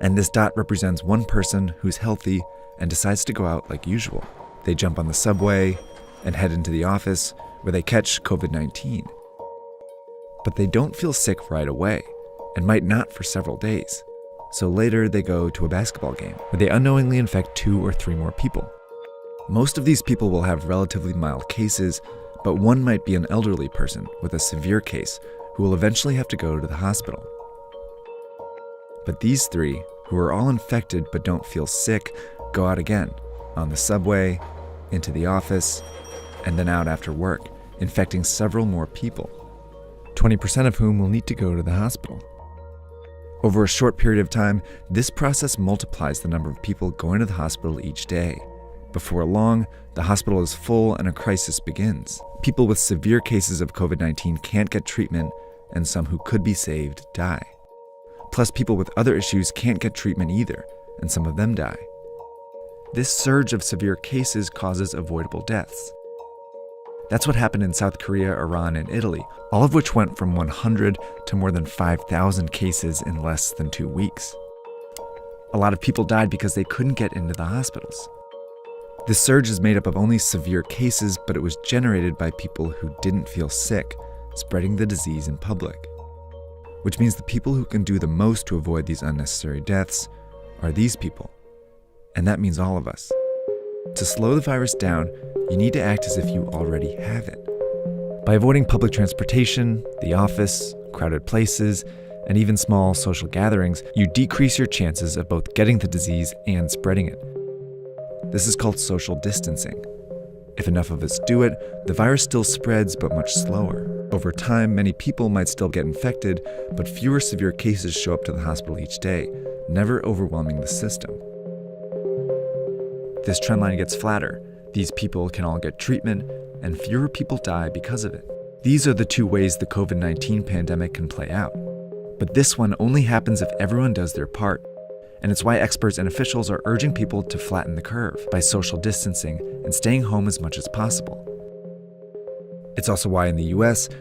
And this dot represents one person who's healthy and decides to go out like usual. They jump on the subway and head into the office where they catch COVID-19. But they don't feel sick right away and might not for several days. So later they go to a basketball game where they unknowingly infect 2 or 3 more people. Most of these people will have relatively mild cases, but one might be an elderly person with a severe case who will eventually have to go to the hospital. But these 3, who are all infected but don't feel sick, go out again, on the subway, into the office, and then out after work, infecting several more people, 20% of whom will need to go to the hospital. Over a short period of time, this process multiplies the number of people going to the hospital each day. Before long, the hospital is full and a crisis begins. People with severe cases of COVID-19 can't get treatment, and some who could be saved die. Plus, people with other issues can't get treatment either, and some of them die. This surge of severe cases causes avoidable deaths. That's what happened in South Korea, Iran, and Italy, all of which went from 100 to more than 5,000 cases in less than 2 weeks. A lot of people died because they couldn't get into the hospitals. This surge is made up of only severe cases, but it was generated by people who didn't feel sick, spreading the disease in public. Which means the people who can do the most to avoid these unnecessary deaths are these people. And that means all of us. To slow the virus down, you need to act as if you already have it. By avoiding public transportation, the office, crowded places, and even small social gatherings, you decrease your chances of both getting the disease and spreading it. This is called social distancing. If enough of us do it, the virus still spreads, but much slower. Over time, many people might still get infected, but fewer severe cases show up to the hospital each day, never overwhelming the system. This trend line gets flatter. These people can all get treatment, and fewer people die because of it. These are the 2 ways the COVID-19 pandemic can play out. But this one only happens if everyone does their part. And it's why experts and officials are urging people to flatten the curve by social distancing and staying home as much as possible. It's also why in the US,